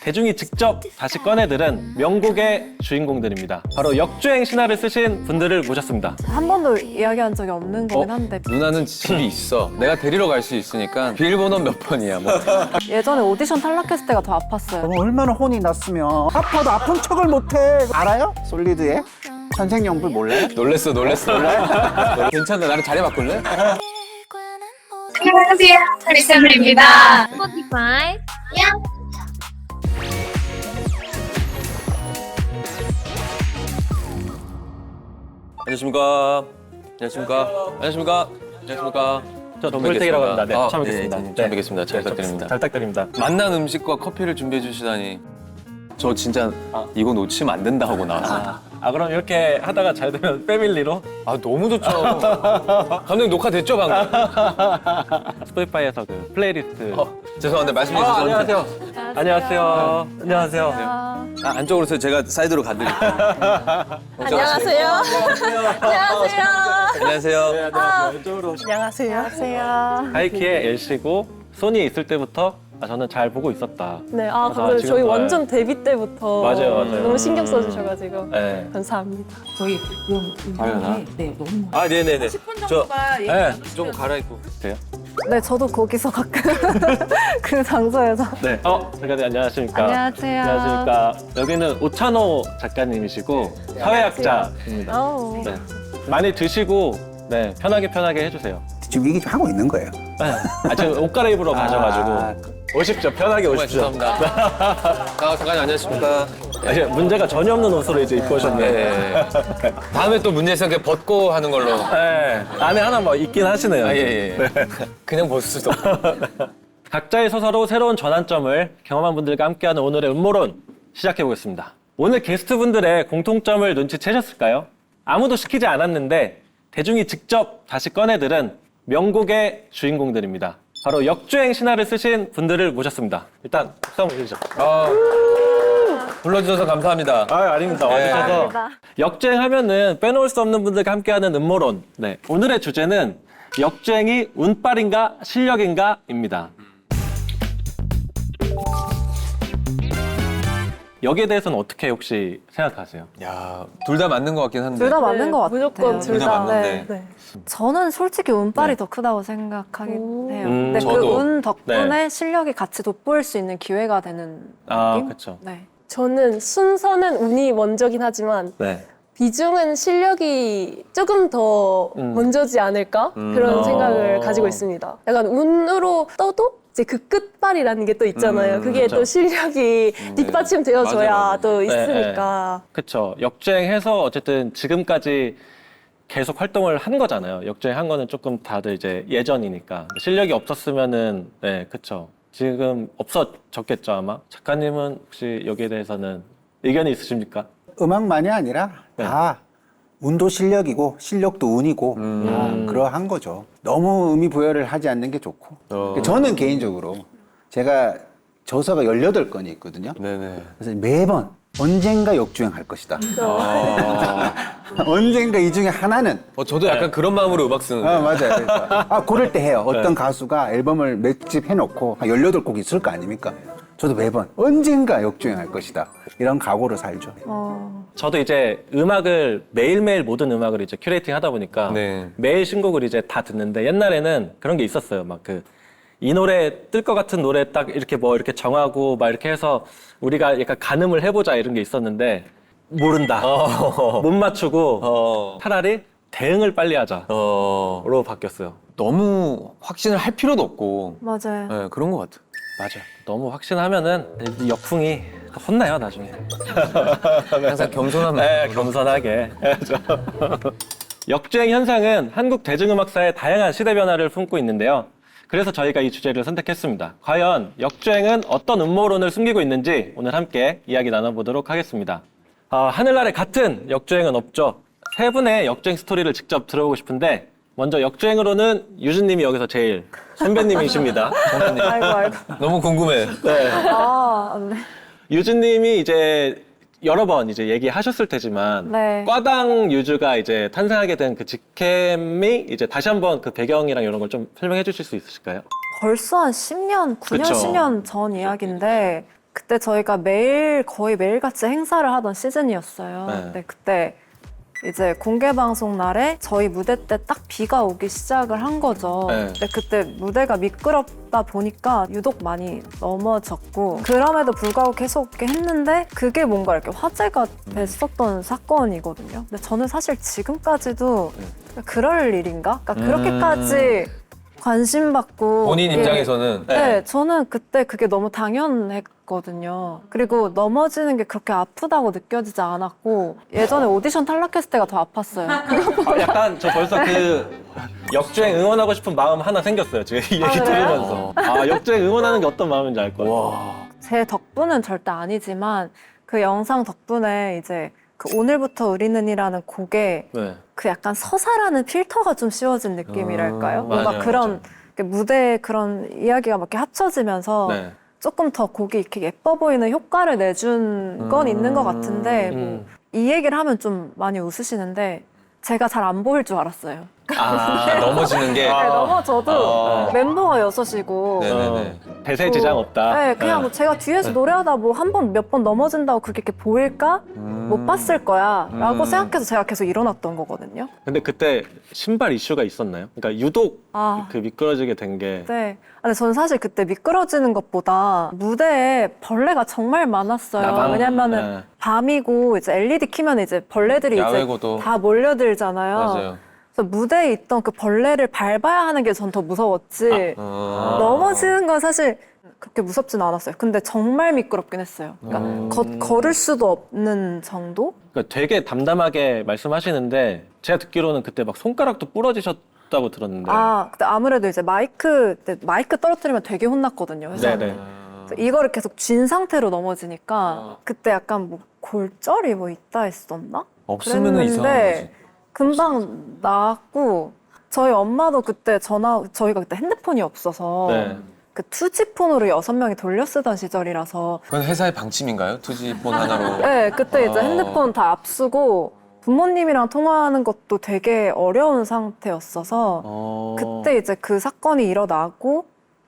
대중이 직접 다시 꺼내들은 명곡의 주인공들입니다. 바로 역주행 신화를 쓰신 분들을 모셨습니다. 한 번도 이야기한 적이 없는 거긴 한데 누나는 집이 있어. 내가 데리러 갈 수 있으니까 비밀번호 몇 번이야 뭐. 예전에 오디션 탈락했을 때가 더 아팠어요. 얼마나 혼이 났으면 아파도 아픈 척을 못해. 알아요? 솔리드의 천생연분 몰라요? 놀랬어. 괜찮아. 나를 자리 바꿀래? 안녕하세요. 카리스마입니다. 스포티파이. 안녕하십니까. 저 덤블텍이라고 합니다. 네, 처음 뵙겠습니다. 처음 뵙겠습니다. 잘 부탁드립니다. 잘 부탁드립니다. 만난 음식과 커피를 준비해 주시다니 저 진짜 이거 놓치면 안 된다 하고 나왔어요. 그럼 이렇게 하다가 잘 되면 패밀리로? 너무 좋죠. 감독님 녹화됐죠 방금? 스포티파이에서 그 플레이리스트. 죄송한데 말씀해 주셔서 안녕하세요. 안녕하세요. 안녕하세요. 안쪽으로 오세요. 제가 사이드로 가드릴게요. 안녕하세요. 안녕하세요. 안녕하세요. 이쪽으로 오시죠. 안녕하세요. 하이키의 LC고 소니에 있을 때부터 저는 잘 보고 있었다. 네, 지금, 근데 저희 완전 데뷔 때부터 맞아요. 너무 신경 써주셔가지고 네. 감사합니다. 저희 당연하. 네 너무 네네네. 10분 정도가 얘기 나누시면 좀 갈아입고. 돼요? 네, 저도 거기서 가끔 그 장소에서. 네. 잠깐 안녕하십니까. 안녕하세요. 안녕하십니까. 여기는 오찬호 작가님이시고 사회학자입니다. 아우. 네. 많이 드시고 네, 편하게 해주세요. 지금 얘기 좀 하고 있는 거예요. 네. 지금 옷 갈아입으러 가셔가지고 오십시오. 편하게 오십시오. 죄송합니다. 잠깐 안녕하십니까. 문제가 전혀 없는 옷으로 이제 입고 오셨네요. 네. 다음에 또 문제 있으면 그냥 벗고 하는 걸로. 네. 안에 하나 뭐 있긴 하시네요. 예. 그냥 벗을 수도. 각자의 서사로 새로운 전환점을 경험한 분들과 함께하는 오늘의 음모론 시작해보겠습니다. 오늘 게스트분들의 공통점을 눈치채셨을까요? 아무도 시키지 않았는데 대중이 직접 다시 꺼내들은 명곡의 주인공들입니다. 바로 역주행 신화를 쓰신 분들을 모셨습니다. 일단 박수 한번 해주시죠. 불러주셔서 감사합니다. 아닙니다. 와주셔서. 역주행하면은 빼놓을 수 없는 분들과 함께하는 음모론. 네, 오늘의 주제는 역주행이 운빨인가 실력인가입니다. 여기에 대해서는 어떻게 혹시 생각하세요? 둘 다 맞는 것 같긴 한데. 둘 다 맞는 것 같아요. 무조건 둘 다 다. 맞는데. 네. 저는 솔직히 운빨이 더 크다고 생각하긴 해요. 근데 그 저도. 운 덕분에 실력이 같이 돋보일 수 있는 기회가 되는 느낌? 그렇죠. 네. 저는 순서는 운이 먼저긴 하지만 네. 비중은 실력이 조금 더 먼저지 않을까? 그런 생각을 가지고 있습니다. 약간 운으로 떠도 이제 그 끝발이라는 게 또 있잖아요. 그게 그렇죠. 또 실력이 뒷받침되어줘야 맞아. 또 네, 있으니까. 그렇죠. 역주행해서 어쨌든 지금까지 계속 활동을 한 거잖아요. 역주행한 거는 조금 다들 이제 예전이니까 실력이 없었으면은 네, 그렇죠. 지금 없어졌겠죠 아마. 작가님은 혹시 여기에 대해서는 의견이 있으십니까? 음악만이 아니라 다 운도 실력이고 실력도 운이고 다 그러한 거죠. 너무 의미 부여를 하지 않는 게 좋고. 저는 개인적으로 제가 저서가 18건이 있거든요. 네네. 그래서 매번 언젠가 역주행할 것이다. 언젠가 이 중에 하나는 저도 약간 그런 마음으로 음악 쓰는데. 맞아요. 그래서 고를 때 해요. 어떤 가수가 앨범을 몇 집 해놓고 한 18곡 있을 거 아닙니까? 저도 매번 언젠가 역주행할 것이다. 이런 각오로 살죠. 저도 이제 음악을 매일매일 모든 음악을 이제 큐레이팅 하다 보니까 네. 매일 신곡을 이제 다 듣는데 옛날에는 그런 게 있었어요. 막 이 노래 뜰 것 같은 노래 딱 이렇게 뭐 이렇게 정하고 막 이렇게 해서 우리가 약간 가늠을 해보자 이런 게 있었는데 모른다. 못 맞추고 차라리 대응을 빨리 하자로 바뀌었어요. 너무 확신을 할 필요도 없고. 맞아요. 네, 그런 것 같아. 맞아요. 너무 확신하면은 역풍이 혼나요 나중에. 항상 겸손한 마음. 네, 겸손하게. 역주행 현상은 한국 대중음악사의 다양한 시대 변화를 품고 있는데요. 그래서 저희가 이 주제를 선택했습니다. 과연 역주행은 어떤 음모론을 숨기고 있는지 오늘 함께 이야기 나눠보도록 하겠습니다. 하늘나라에 같은 역주행은 없죠. 세 분의 역주행 스토리를 직접 들어보고 싶은데 먼저 역주행으로는 유진님이 여기서 제일 선배님이십니다. 선배님. 아이고. 너무 궁금해. 네. 네. 유진님이 이제 여러 번 이제 얘기하셨을 테지만 네. 과당 유주가 이제 탄생하게 된 그 직캠이 이제 다시 한번 그 배경이랑 이런 걸 좀 설명해 주실 수 있으실까요? 벌써 한 10년, 9년, 그쵸. 10년 전 이야기인데 그때 저희가 거의 매일같이 행사를 하던 시즌이었어요. 네. 근데 그때 이제 공개 방송 날에 저희 무대 때 딱 비가 오기 시작을 한 거죠. 네. 근데 그때 무대가 미끄럽다 보니까 유독 많이 넘어졌고 그럼에도 불구하고 계속 이렇게 했는데 그게 뭔가 이렇게 화제가 됐었던 사건이거든요. 근데 저는 사실 지금까지도 그럴 일인가? 그러니까 그렇게까지 관심 받고 본인 이게- 입장에서는 네, 저는 그때 그게 너무 당연했거든요. 그리고 넘어지는 게 그렇게 아프다고 느껴지지 않았고 예전에 오디션 탈락했을 때가 더 아팠어요. 약간 저 벌써 그 역주행 응원하고 싶은 마음 하나 생겼어요. 지금 이 얘기 그래요? 들으면서. 역주행 응원하는 게 어떤 마음인지 알 것 같아요. 제 덕분은 절대 아니지만 그 영상 덕분에 이제 그 오늘부터 우리는이라는 곡에 네. 그 약간 서사라는 필터가 좀 씌워진 느낌이랄까요? 뭔가 맞아요, 그런 무대에 그런 이야기가 막 이렇게 합쳐지면서 네. 조금 더 곡이 이렇게 예뻐 보이는 효과를 내준 건 있는 것 같은데 뭐 이 얘기를 하면 좀 많이 웃으시는데 제가 잘 안 보일 줄 알았어요. 넘어지는 게. 네, 넘어져도 멤버가 6이고 네네네. 대세 지장 없다. 네, 그냥 뭐 제가 뒤에서 노래하다 뭐 한 번 몇 번 넘어진다고 그렇게 이렇게 보일까? 못 봤을 거야 라고 생각해서 제가 계속 일어났던 거거든요. 근데 그때 신발 이슈가 있었나요? 그러니까 유독 아. 그 미끄러지게 된 게. 네. 근데 저는 사실 그때 미끄러지는 것보다 무대에 벌레가 정말 많았어요. 나방? 왜냐면은 네. 밤이고 이제 LED 키면 이제 벌레들이 야외고도. 이제 다 몰려들잖아요. 맞아요. 그래서 무대에 있던 그 벌레를 밟아야 하는 게 전 더 무서웠지. 넘어지는 건 사실 그렇게 무섭진 않았어요. 근데 정말 미끄럽긴 했어요. 그러니까 걸을 수도 없는 정도? 그러니까 되게 담담하게 말씀하시는데 제가 듣기로는 그때 막 손가락도 부러지셨다고 들었는데. 근데 아무래도 이제 마이크 떨어뜨리면 되게 혼났거든요. 그래서 네네. 그래서 이거를 계속 쥔 상태로 넘어지니까 그때 약간 뭐 골절이 뭐 있다 했었나? 없으면은 이상한 거지. 금방 나았고 저희 엄마도 그때 저희가 그때 핸드폰이 없어서 네. 그 투지폰으로 6명이 돌려 쓰던 시절이라서 그건 회사의 방침인가요? 투지폰 하나로. 네, 그때 이제 핸드폰 다 앞쓰고 부모님이랑 통화하는 것도 되게 어려운 상태였어서 그때 이제 그 사건이 일어나고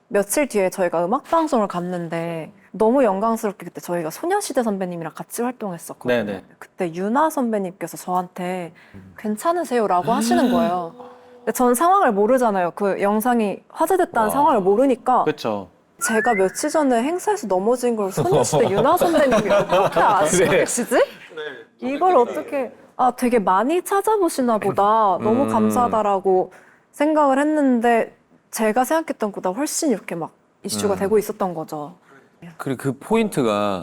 며칠 뒤에 저희가 음악방송을 갔는데 너무 영광스럽게 그때 저희가 소녀시대 선배님이랑 같이 활동했었거든요. 네네. 그때 유나 선배님께서 저한테 괜찮으세요라고 하시는 거예요. 근데 전 상황을 모르잖아요. 그 영상이 화제됐다는 상황을 모르니까 그렇죠. 제가 며칠 전에 행사에서 넘어진 걸 소녀시대 유나 선배님이 어떻게 아시고 계시지? 이걸 어떻게 되게 많이 찾아보시나 보다. 너무 감사하다라고 생각을 했는데 제가 생각했던 것보다 훨씬 이렇게 막 이슈가 되고 있었던 거죠. 그리고 그 포인트가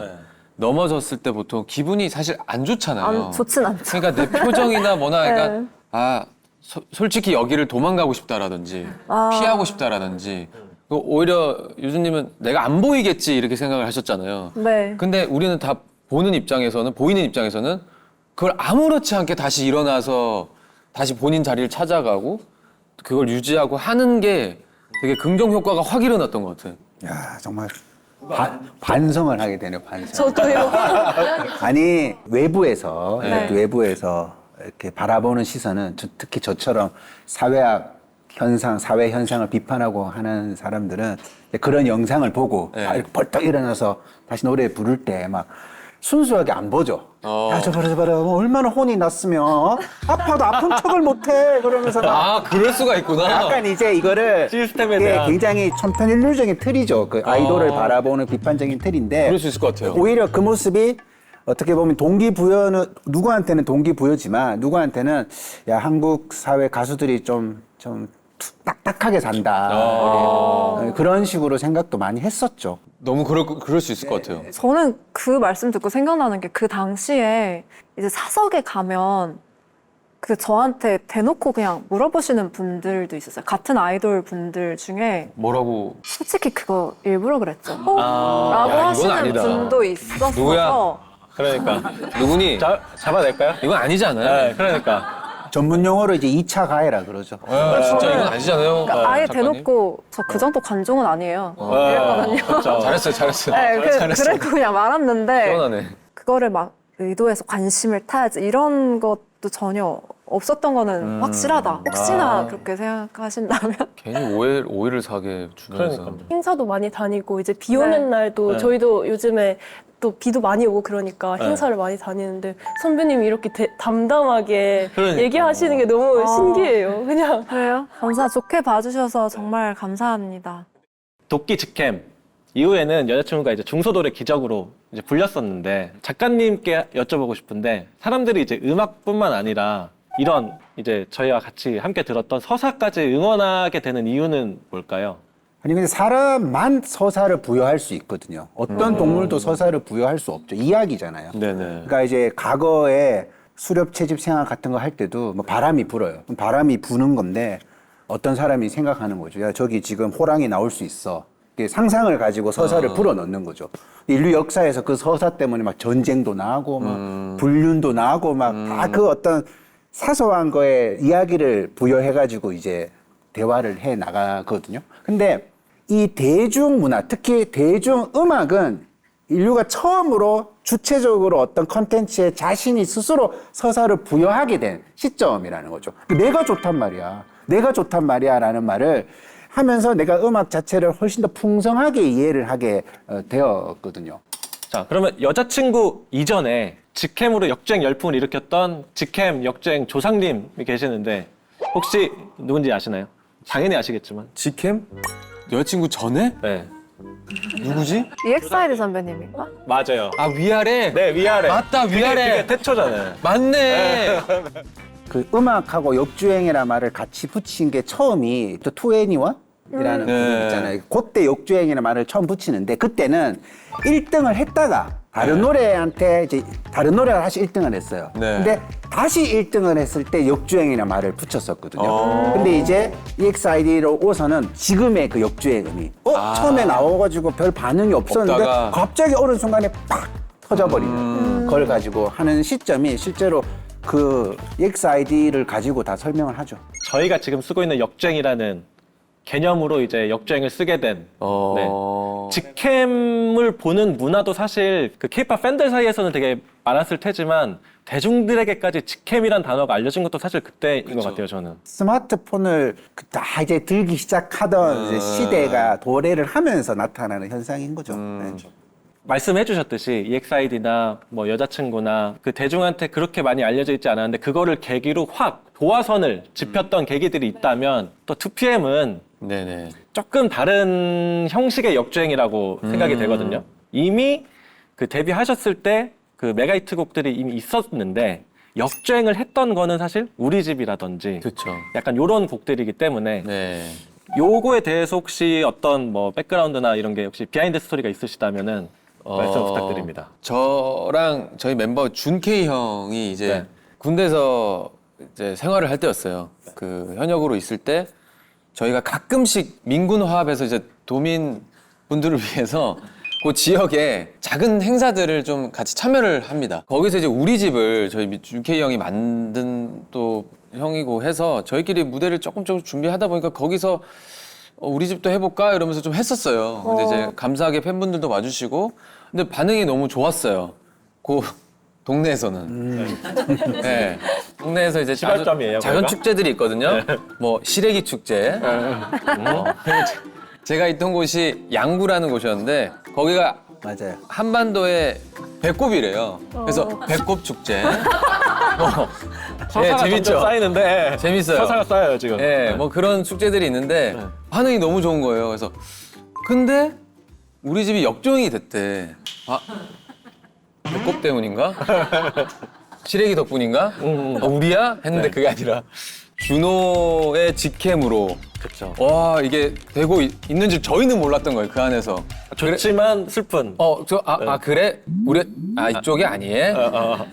넘어졌을 때 보통 기분이 사실 안 좋잖아요. 좋진 않죠. 그러니까 내 표정이나 뭐나 그러니까 네. 솔직히 여기를 도망가고 싶다라든지 피하고 싶다라든지 오히려 유수님은 내가 안 보이겠지 이렇게 생각을 하셨잖아요. 네. 근데 우리는 다 보이는 입장에서는 그걸 아무렇지 않게 다시 일어나서 다시 본인 자리를 찾아가고 그걸 유지하고 하는 게 되게 긍정 효과가 확 일어났던 것 같아요. 야, 정말 반성을 하게 되네요, 반성. 저도요. 아니, 외부에서, 네. 이렇게 외부에서 이렇게 바라보는 시선은 특히 저처럼 사회 현상을 비판하고 하는 사람들은 그런 영상을 보고 네. 이렇게 벌떡 일어나서 다시 노래 부를 때 막 순수하게 안 보죠. 야, 저 봐라. 얼마나 혼이 났으면 아파도 아픈 척을 못해. 그러면서 막 그럴 수가 있구나. 약간 이제 이거를 시스템에 이게 대한. 굉장히 천편일률적인 틀이죠. 그 아이돌을 바라보는 비판적인 틀인데 그럴 수 있을 것 같아요. 오히려 그 모습이 어떻게 보면 동기부여는 누구한테는 동기부여지만 누구한테는 야, 한국 사회 가수들이 좀 딱딱하게 산다. 그런 식으로 생각도 많이 했었죠. 너무 그럴 수 있을 것 같아요. 저는 그 말씀 듣고 생각나는 게 그 당시에 이제 사석에 가면 그 저한테 대놓고 그냥 물어보시는 분들도 있었어요. 같은 아이돌 분들 중에 뭐라고? 솔직히 그거 일부러 그랬죠. 라고 야, 이건 하시는 아니다. 분도 있었어서 누구야? 그러니까. 누구니? 잡아낼까요? 이건 아니잖아요. 네, 그러니까. 전문 용어로 이제 2차 가해라 그러죠. 진짜 이건 아니잖아요. 그러니까 아예 작가님. 대놓고 저 그 정도 관종은 아니에요. 그렇죠. 잘했어요. 네, 그래서 그냥 말았는데 시원하네. 그거를 막 의도해서 관심을 타야지 이런 것도 전혀 없었던 거는 확실하다. 혹시나 그렇게 생각하신다면 괜히 오해를 사게 주변에서. 그러니까요. 행사도 많이 다니고 이제 비 오는 네. 날도 네. 저희도 요즘에 또 비도 많이 오고 그러니까 네. 행사를 많이 다니는데 선배님이 이렇게 담담하게 그러니까. 얘기하시는 게 너무 아. 신기해요. 그냥 그래요? 감사 좋게 봐주셔서 정말 감사합니다. 도끼 직캠 이후에는 여자친구가 이제 중소돌의 기적으로 이제 불렸었는데 작가님께 여쭤보고 싶은데 사람들이 이제 음악뿐만 아니라 이런 이제 저희와 같이 함께 들었던 서사까지 응원하게 되는 이유는 뭘까요? 아니 근데 사람만 서사를 부여할 수 있거든요. 어떤 동물도 서사를 부여할 수 없죠. 이야기잖아요. 네네. 그러니까 이제 과거에 수렵 채집 생활 같은 거 할 때도 뭐 바람이 불어요. 그럼 바람이 부는 건데 어떤 사람이 생각하는 거죠. 야 저기 지금 호랑이 나올 수 있어. 이게 상상을 가지고 서사를 불어 넣는 거죠. 인류 역사에서 그 서사 때문에 막 전쟁도 나고 막 불륜도 나고 막 다 그 어떤 사소한 거에 이야기를 부여해가지고 이제 대화를 해 나가거든요. 근데 이 대중문화, 특히 대중음악은 인류가 처음으로 주체적으로 어떤 컨텐츠에 자신이 스스로 서사를 부여하게 된 시점이라는 거죠. 내가 좋단 말이야. 내가 좋단 말이야 라는 말을 하면서 내가 음악 자체를 훨씬 더 풍성하게 이해를 하게 되었거든요. 자, 그러면 여자친구 이전에 직캠으로 역주행 열풍을 일으켰던 직캠 역주행 조상님이 계시는데 혹시 누군지 아시나요? 당연히 아시겠지만. 직캠? 여자친구 전에? 네. 누구지? EXID 선배님인가? 맞아요. 아 위아래? 네, 위아래. 맞다, 위아래. 그게 태초잖아요. 맞네. 그 음악하고 역주행이라는 말을 같이 붙인 게 처음이 또 2NE1이라는 그룹 네. 있잖아요. 그때 역주행이라는 말을 처음 붙이는데 그때는 1등을 했다가 다른 노래한테 이제 다른 노래가 다시 1등을 했어요. 네. 근데 다시 1등을 했을 때 역주행이라는 말을 붙였었거든요. 근데 이제 EXID로 오서는 지금의 그 역주행음이 처음에 나와가지고 별 반응이 없었는데 없다가. 갑자기 어느 순간에 팍 터져버리는 걸 가지고 하는 시점이 실제로 그 EXID를 가지고 다 설명을 하죠. 저희가 지금 쓰고 있는 역주행이라는 개념으로 이제 역주행을 쓰게 된 직캠을 보는 문화도 사실 그 케이팝 팬들 사이에서는 되게 많았을 테지만 대중들에게까지 직캠이란 단어가 알려진 것도 사실 그때인 것 같아요, 저는. 스마트폰을 다 이제 들기 시작하던 이제 시대가 도래를 하면서 나타나는 현상인 거죠. 네. 말씀해 주셨듯이 EXID나 뭐 여자친구나 그 대중한테 그렇게 많이 알려져 있지 않았는데 그거를 계기로 확 도화선을 짚혔던 계기들이 있다면 또 2PM은 네네. 조금 다른 형식의 역주행이라고 생각이 되거든요. 이미 그 데뷔하셨을 때 그 메가히트 곡들이 이미 있었는데 역주행을 했던 거는 사실 우리 집이라든지 그렇죠. 약간 요런 곡들이기 때문에 네. 요거에 대해서 혹시 어떤 뭐 백그라운드나 이런 게 혹시 비하인드 스토리가 있으시다면은 말씀 부탁드립니다. 저랑 저희 멤버 준케이 형이 이제 네. 군대에서 이제 생활을 할 때였어요. 그 현역으로 있을 때 저희가 가끔씩 민군 화합에서 이제 도민 분들을 위해서 그 지역에 작은 행사들을 좀 같이 참여를 합니다. 거기서 이제 우리 집을 저희 준케이 형이 만든 또 형이고 해서 저희끼리 무대를 조금 준비하다 보니까 거기서 우리 집도 해볼까 이러면서 좀 했었어요. 근데 이제 감사하게 팬분들도 와주시고 근데 반응이 너무 좋았어요. 그 동네에서는. 네. 동네에서 이제 시발점이에요, 작은 거기가? 축제들이 있거든요. 뭐 시래기 축제. 제가 있던 곳이 양구라는 곳이었는데 거기가 맞아요. 한반도의 배꼽이래요. 그래서 배꼽 축제. 서사가 재밌죠? 점점 쌓이는데 재밌어요. 서사가 쌓여요 지금. 예, 뭐 그런 축제들이 있는데 반응이 너무 좋은 거예요. 그래서 근데 우리 집이 역주행이 됐대. 아, 배꼽 때문인가? 시래기 덕분인가? 우리야? 했는데 그게 아니라 준호의 직캠으로. 그렇죠. 와 이게 되고 있는지 저희는 몰랐던 거예요 그 안에서. 좋지만 슬픈. 그래? 우리 이쪽이 아니에요?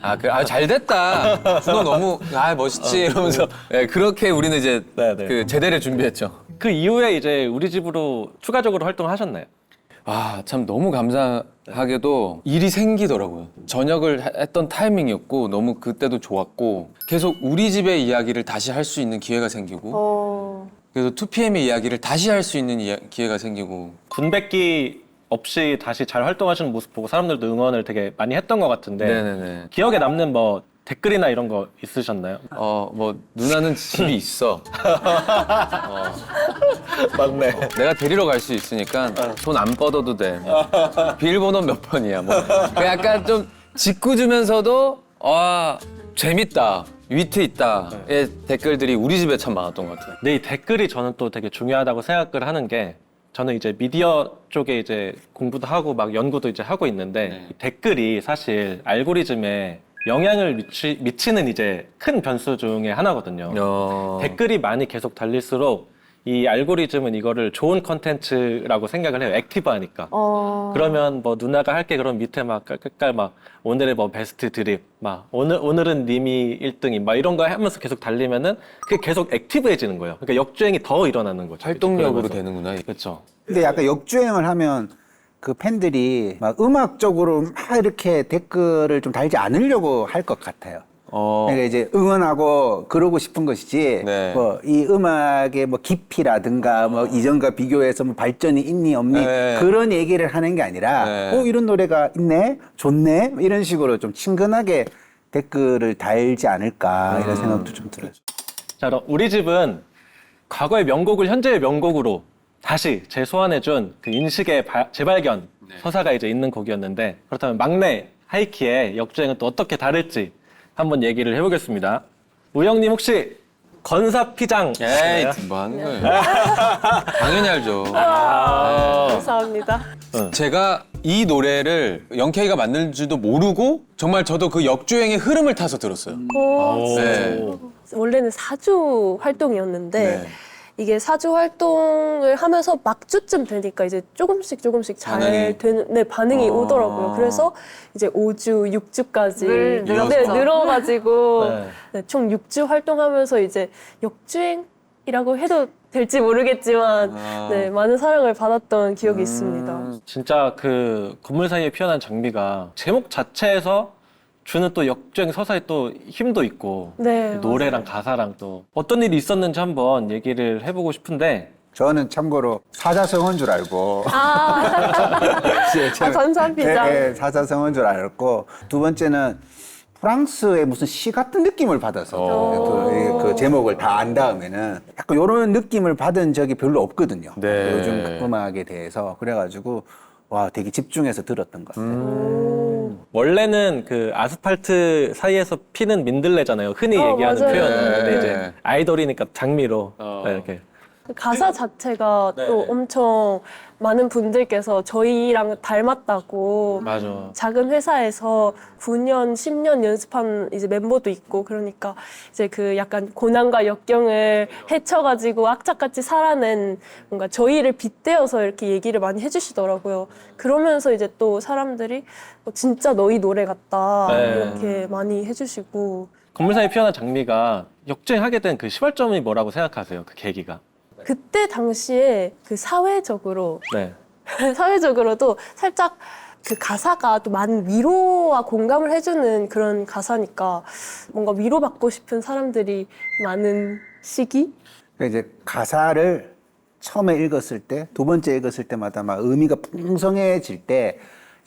잘 됐다. 준호 너무 멋있지 이러면서 그렇게 우리는 이제 네, 네. 그 제대를 준비했죠. 그 이후에 이제 우리 집으로 추가적으로 활동을 하셨나요? 참 너무 감사하게도 일이 생기더라고요. 전역을 했던 타이밍이었고 너무 그때도 좋았고 계속 우리 집의 이야기를 다시 할 수 있는 기회가 생기고 그래서 2PM의 이야기를 다시 할 수 있는 기회가 생기고 군백기 없이 다시 잘 활동하시는 모습 보고 사람들도 응원을 되게 많이 했던 것 같은데 네네네. 기억에 남는 뭐 댓글이나 이런 거 있으셨나요? 뭐 누나는 집이 있어. 맞네. 내가 데리러 갈 수 있으니까 돈 안 뻗어도 돼. 비밀번호 몇 번이야. 뭐. 그 약간 좀 짓궂으면서도 재밌다, 위트 있다의 댓글들이 우리 집에 참 많았던 것 같아요. 근데 이 댓글이 저는 또 되게 중요하다고 생각을 하는 게 저는 이제 미디어 쪽에 이제 공부도 하고 막 연구도 이제 하고 있는데 이 댓글이 사실 알고리즘에 영향을 미치는 이제 큰 변수 중에 하나거든요. 댓글이 많이 계속 달릴수록 이 알고리즘은 이거를 좋은 컨텐츠라고 생각을 해요. 액티브하니까. 그러면 뭐 누나가 할게 그럼 밑에 막 깔깔 막 오늘의 뭐 베스트 드립 막 오늘은 님이 1등임 막 이런 거 하면서 계속 달리면은 그게 계속 액티브해지는 거예요. 그러니까 역주행이 더 일어나는 거죠. 활동력으로 그러면서. 되는구나. 그렇죠. 근데 약간 역주행을 하면 그 팬들이 막 음악적으로 막 이렇게 댓글을 좀 달지 않으려고 할 것 같아요. 그러니까 이제 응원하고 그러고 싶은 것이지, 네. 뭐 이 음악의 뭐 깊이라든가 뭐 이전과 비교해서 뭐 발전이 있니 없니 네. 그런 얘기를 하는 게 아니라, 네. 이런 노래가 있네, 좋네 이런 식으로 좀 친근하게 댓글을 달지 않을까 이런 생각도 좀 들어요. 자, 그럼 우리 집은 과거의 명곡을 현재의 명곡으로 다시 재소환해준 그 인식의 재발견 서사가 이제 있는 곡이었는데 그렇다면 막내 하이키의 역주행은 또 어떻게 다를지 한번 얘기를 해보겠습니다. 우영님 혹시 건사피장 에이, 아시나요? 뭐 하는 거예요? 당연히 알죠. 감사합니다. 제가 이 노래를 영케이가 만든지도 모르고 정말 저도 그 역주행의 흐름을 타서 들었어요. 네. 원래는 4주 활동이었는데 네. 이게 4주 활동을 하면서 막주쯤 되니까 이제 조금씩 반응이? 반응이 오더라고요. 그래서 이제 5주, 6주까지 늘었죠. 늘어가지고 네. 네, 총 6주 활동하면서 이제 역주행이라고 해도 될지 모르겠지만 네, 많은 사랑을 받았던 기억이 있습니다. 진짜 그 건물 사이에 피어난 장미가 제목 자체에서 주는 또 역주행 서사에 또 힘도 있고 네, 노래랑 가사랑 또 어떤 일이 있었는지 한번 얘기를 해보고 싶은데 저는 참고로 사자성어인 줄 알고 건사피장. 네, 사자성어인 줄 알았고, 두 번째는 프랑스의 무슨 시 같은 느낌을 받아서 그 제목을 다 안 다음에는 약간 이런 느낌을 받은 적이 별로 없거든요. 네. 요즘 음악에 대해서. 그래가지고 와, 되게 집중해서 들었던 것 같아요. 원래는 그 아스팔트 사이에서 피는 민들레잖아요. 흔히 얘기하는 맞아요. 표현은. 근데 네. 이제 아이돌이니까 장미로 이렇게. 그 가사 자체가 네. 또 엄청 많은 분들께서 저희랑 닮았다고 맞아. 작은 회사에서 9년, 10년 연습한 이제 멤버도 있고 그러니까 이제 그 약간 고난과 역경을 헤쳐가지고 악착같이 살아낸 뭔가 저희를 빗대어서 이렇게 얘기를 많이 해주시더라고요. 그러면서 이제 또 사람들이 진짜 너희 노래 같다 네. 이렇게 많이 해주시고 건물 사이에 피어난 장미가 역주행하게 된 그 시발점이 뭐라고 생각하세요? 그 계기가. 그때 당시에 그 사회적으로도 네. 살짝 그 가사가 또 많은 위로와 공감을 해주는 그런 가사니까 뭔가 위로받고 싶은 사람들이 많은 시기? 그러니까 이제 가사를 처음에 읽었을 때, 두 번째 읽었을 때마다 막 의미가 풍성해질 때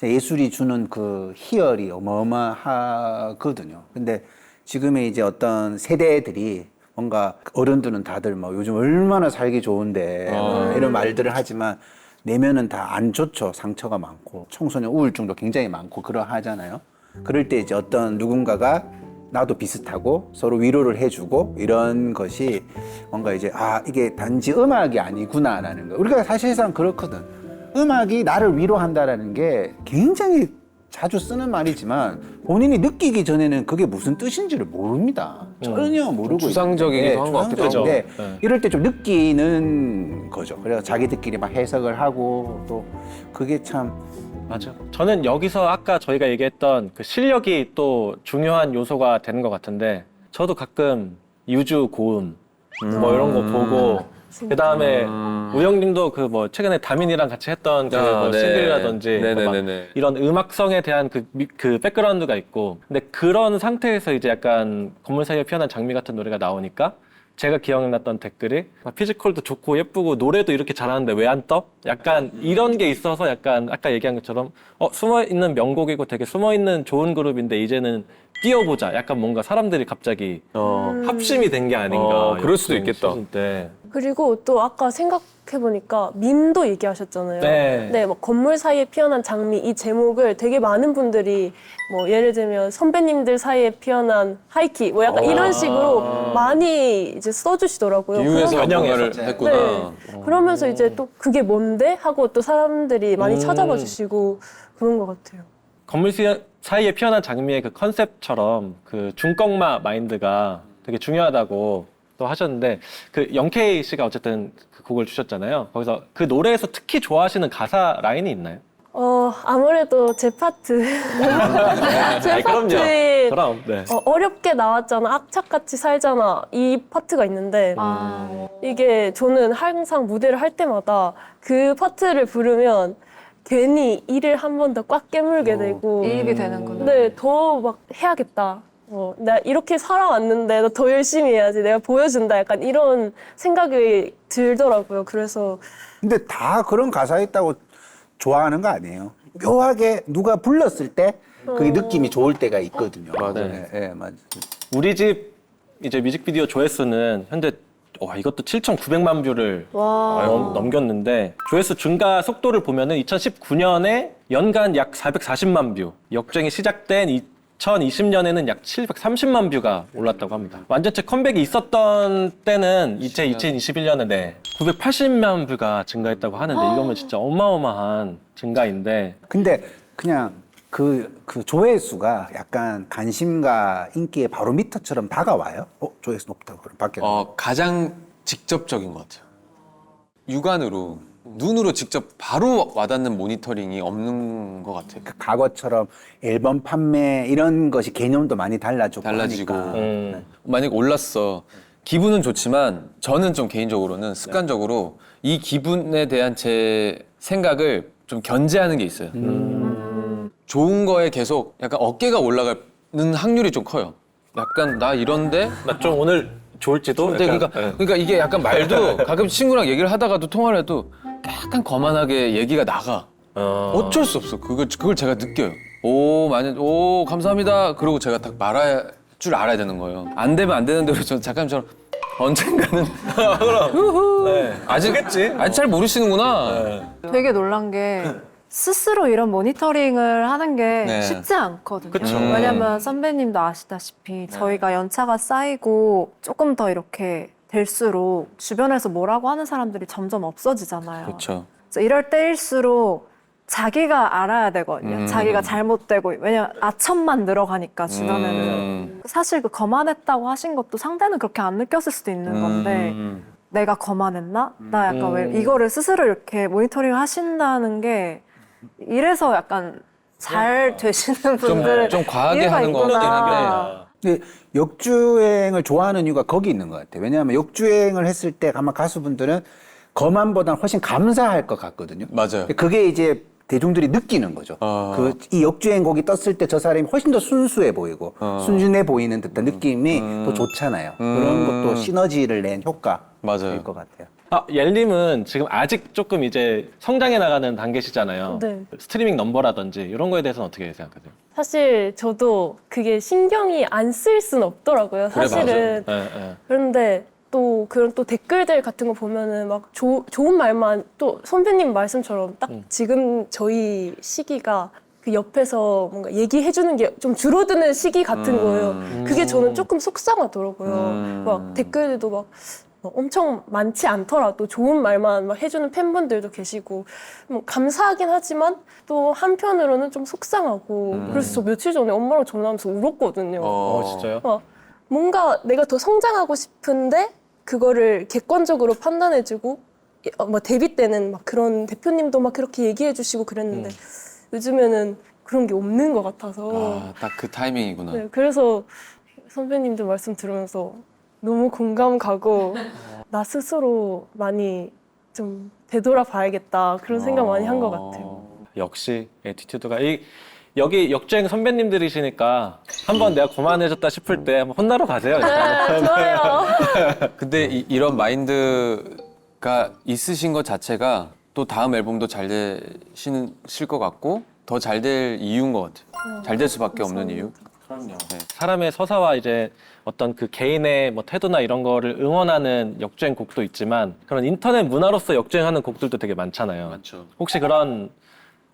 예술이 주는 그 희열이 어마어마하거든요. 근데 지금의 이제 어떤 세대들이 뭔가 어른들은 다들 뭐 요즘 얼마나 살기 좋은데 이런 말들을 하지만 내면은 다 안 좋죠. 상처가 많고 청소년 우울증도 굉장히 많고 그러하잖아요. 그럴 때 이제 어떤 누군가가 나도 비슷하고 서로 위로를 해주고 이런 것이 뭔가 이제 이게 단지 음악이 아니구나라는 거. 우리가 사실상 그렇거든. 음악이 나를 위로한다라는 게 굉장히 자주 쓰는 말이지만 본인이 느끼기 전에는 그게 무슨 뜻인지를 모릅니다. 전혀 모르고 추상적이기도 한것 같기도 하고. 한데 네. 이럴 때 좀 느끼는 거죠. 그래서 자기들끼리 막 해석을 하고 또 그게 참 맞아. 저는 여기서 아까 저희가 얘기했던 그 실력이 또 중요한 요소가 되는 것 같은데 저도 가끔 유주 고음 뭐 이런 거 보고 그 다음에 우영님도 그 뭐 최근에 다민이랑 같이 했던 그 뭐 네. 싱글이라든지 막 네네네네. 이런 음악성에 대한 그 백그라운드가 있고 근데 그런 상태에서 이제 약간 건물 사이에 피어난 장미 같은 노래가 나오니까 제가 기억났던 댓글이 피지컬도 좋고 예쁘고 노래도 이렇게 잘하는데 왜 안 떠? 약간 이런 게 있어서 약간 아까 얘기한 것처럼 숨어있는 명곡이고 되게 숨어있는 좋은 그룹인데 이제는 뛰어보자. 약간 뭔가 사람들이 갑자기 합심이 된 게 아닌가. 그럴 수도 역주행 있겠다. 시즌 때. 그리고 또 아까 생각해보니까 밈도 얘기하셨잖아요. 네. 뭐 건물 사이에 피어난 장미 이 제목을 되게 많은 분들이 뭐 예를 들면 선배님들 사이에 피어난 하이키 뭐 약간 이런 식으로 많이 이제 써주시더라고요. 이유에서 그러면- 변형을 변형했었죠. 했구나. 네. 그러면서 이제 또 그게 뭔데? 하고 또 사람들이 많이 찾아봐 주시고 그런 것 같아요. 건물 사이에 피어난 장미의 그 컨셉처럼 그 중꺾마 마인드가 되게 중요하다고 또 하셨는데 그 영케이 씨가 어쨌든 그 곡을 주셨잖아요. 거기서 그 노래에서 특히 좋아하시는 가사 라인이 있나요? 아무래도 제 파트. 제 아니, 파트에 그럼 네. 어렵게 나왔잖아. 악착같이 살잖아. 이 파트가 있는데 아, 이게 저는 항상 무대를 할 때마다 그 파트를 부르면 괜히 이를 한 번 더 꽉 깨물게 되고 이입이 되는구나. 네, 더 막 해야겠다. 나 이렇게 살아왔는데 나 더 열심히 해야지. 내가 보여준다. 약간 이런 생각이 들더라고요. 그래서 근데 다 그런 가사 있다고 좋아하는 거 아니에요. 묘하게 누가 불렀을 때 그게 느낌이 좋을 때가 있거든요. 맞아요. 네, 네, 맞아요. 우리 집 이제 뮤직비디오 조회수는 현재 와 이것도 7,900만 뷰를 와. 넘겼는데 조회수 증가 속도를 보면은 2019년에 연간 약 440만 뷰, 역주행이 시작된 2020년에는 약 730만 뷰가 올랐다고 합니다. 완전체 컴백이 있었던 때는 2021년에 네, 980만 뷰가 증가했다고 하는데 이거면 진짜 어마어마한 증가인데 근데 그냥 그 조회수가 약간 관심과 인기의 바로미터처럼 다가와요. 조회수 높다고 그럼 밖에. 가장 직접적인 것 같아요. 육안으로 눈으로 직접 바로 와닿는 모니터링이 없는 것 같아요. 과거처럼 앨범 판매 이런 것이 개념도 많이 달라지고 달라지고 하니까. 만약 올랐어 기분은 좋지만 저는 좀 개인적으로는 습관적으로 이 기분에 대한 제 생각을 좀 견제하는 게 있어요. 좋은 거에 계속 약간 어깨가 올라가는 확률이 좀 커요. 약간 나 이런데 나 좀 오늘 좋을지도 근데 약간, 그러니까 이게 약간 말도 가끔 친구랑 얘기를 하다가도 통화를 해도 약간 거만하게 얘기가 나가. 어쩔 수 없어. 그걸 제가 느껴요. 오 감사합니다. 그러고 제가 딱 말할 줄 알아야 되는 거예요. 안 되면 안 되는 대로 저 작가님처럼 언젠가는 네. 아직 잘 모르시는구나. 되게 놀란 게 스스로 이런 모니터링을 하는 게 네. 쉽지 않거든요. 그쵸. 왜냐면 선배님도 아시다시피 저희가 연차가 쌓이고 조금 더 이렇게 될수록 주변에서 뭐라고 하는 사람들이 점점 없어지잖아요. 그렇죠. 그래서 이럴 때일수록 자기가 알아야 되거든요. 자기가 잘못되고 왜냐면 아첨만 늘어가니까 주변에는 사실 그 거만했다고 하신 것도 상대는 그렇게 안 느꼈을 수도 있는 건데 내가 거만했나? 나 약간 왜 이거를 스스로 이렇게 모니터링 하신다는 게 이래서 약간 잘 되시는 분들은 좀 과하게 이유가 하는 것 같긴 있구나. 한데. 근데 역주행을 좋아하는 이유가 거기 있는 것 같아요. 왜냐하면 역주행을 했을 때 아마 가수분들은 거만보다는 훨씬 감사할 것 같거든요. 맞아요. 그게 이제 대중들이 느끼는 거죠. 이 역주행곡이 떴을 때 저 사람이 훨씬 더 순수해 보이고 순진해 보이는 듯한 느낌이 더 좋잖아요. 그런 것도 시너지를 낸 효과일 맞아요. 것 같아요. 옐님은 지금 아직 조금 이제 성장해 나가는 단계시잖아요. 네. 스트리밍 넘버라든지 이런 거에 대해서는 어떻게 생각하세요? 사실 저도 그게 신경이 안 쓸 수는 없더라고요. 그래, 사실은. 네, 네. 그런데 또 그런 또 댓글들 같은 거 보면은 막 좋은 말만 또 선배님 말씀처럼 딱 지금 저희 시기가 그 옆에서 뭔가 얘기해주는 게 좀 줄어드는 시기 같은 거예요. 그게 저는 조금 속상하더라고요. 막 댓글들도 막 엄청 많지 않더라도 좋은 말만 막 해주는 팬분들도 계시고 뭐 감사하긴 하지만 또 한편으로는 좀 속상하고 그래서 저 며칠 전에 엄마랑 전화하면서 울었거든요. 진짜요? 막 뭔가 내가 더 성장하고 싶은데 그거를 객관적으로 판단해주고 뭐 데뷔 때는 막 그런 대표님도 막 그렇게 얘기해주시고 그랬는데 요즘에는 그런 게 없는 것 같아서 딱 그 타이밍이구나. 네, 그래서 선배님들 말씀 들으면서 너무 공감 가고 나 스스로 많이 좀 되돌아봐야겠다 그런 생각 많이 한 것 같아요. 역시 에티튜드가 여기 역주행 선배님들이시니까 한번 내가 거만해졌다 싶을 때 한번 혼나러 가세요. 좋아요. 근데 이런 마인드가 있으신 것 자체가 또 다음 앨범도 잘 되실 것 같고 더 잘 될 이유인 것 같아요. 잘 될 수밖에 없는 이유. 사람의 서사와 이제 어떤 그 개인의 뭐 태도나 이런 거를 응원하는 역주행 곡도 있지만 그런 인터넷 문화로서 역주행하는 곡들도 되게 많잖아요. 맞죠. 혹시 그런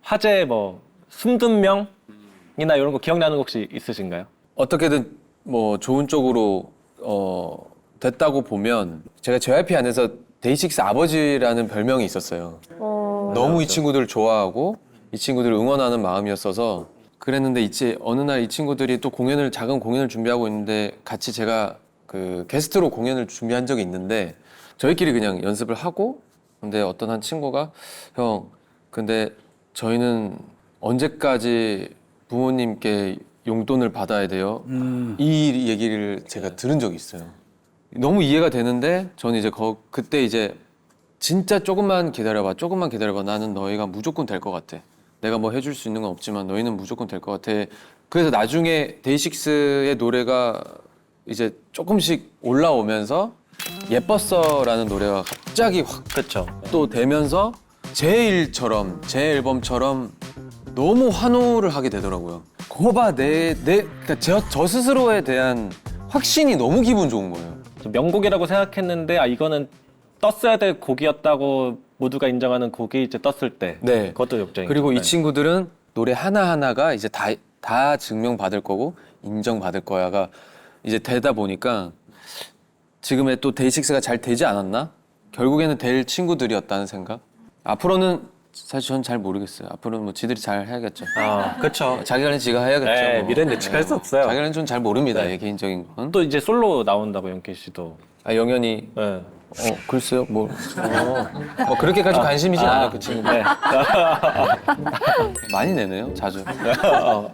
화제 뭐 숨든 명이나 이런 거 기억나는 거 혹시 있으신가요? 어떻게든 뭐 좋은 쪽으로 됐다고 보면 제가 JYP 안에서 데이식스 아버지라는 별명이 있었어요. 너무 이 친구들을 좋아하고 이 친구들을 응원하는 마음이었어서 그랬는데 이제 어느 날 이 친구들이 또 작은 공연을 준비하고 있는데 같이 제가 그 게스트로 공연을 준비한 적이 있는데 저희끼리 그냥 연습을 하고 근데 어떤 한 친구가 형 근데 저희는 언제까지 부모님께 용돈을 받아야 돼요? 이 얘기를 제가 들은 적이 있어요. 너무 이해가 되는데 저는 이제 그때 이제 진짜 조금만 기다려봐 나는 너희가 무조건 될 것 같아. 내가 뭐 해줄 수 있는 건 없지만 너희는 무조건 될 것 같아. 그래서 나중에 데이식스의 노래가 이제 조금씩 올라오면서 예뻤어라는 노래가 갑자기 확 그렇죠. 또 되면서 제 앨범처럼 너무 환호를 하게 되더라고요. 그거 봐, 그러니까 저 스스로에 대한 확신이 너무 기분 좋은 거예요. 명곡이라고 생각했는데 이거는 떴어야 될 곡이었다고 모두가 인정하는 곡이 이제 떴을 때 네. 그것도 역주행. 그리고 이 친구들은 노래 하나하나가 이제 다 증명받을 거고 인정받을 거야가 이제 되다 보니까 지금의 또 데이식스가 잘 되지 않았나? 결국에는 될 친구들이었다는 생각? 앞으로는 사실 전 잘 모르겠어요. 앞으로는 뭐 지들이 잘 해야겠죠. 그렇죠. 자기 관리 지가 해야겠죠. 네, 뭐. 미래는 예측할 수 없어요. 자기 관리 좀 잘 모릅니다. 개인적인 건. 또 이제 솔로 나온다고 영케이 씨도. 영현이 네. 글쎄요, 뭐 그렇게까지 관심이진 않아요, 그 친구. 네. 많이 내네요, 자주.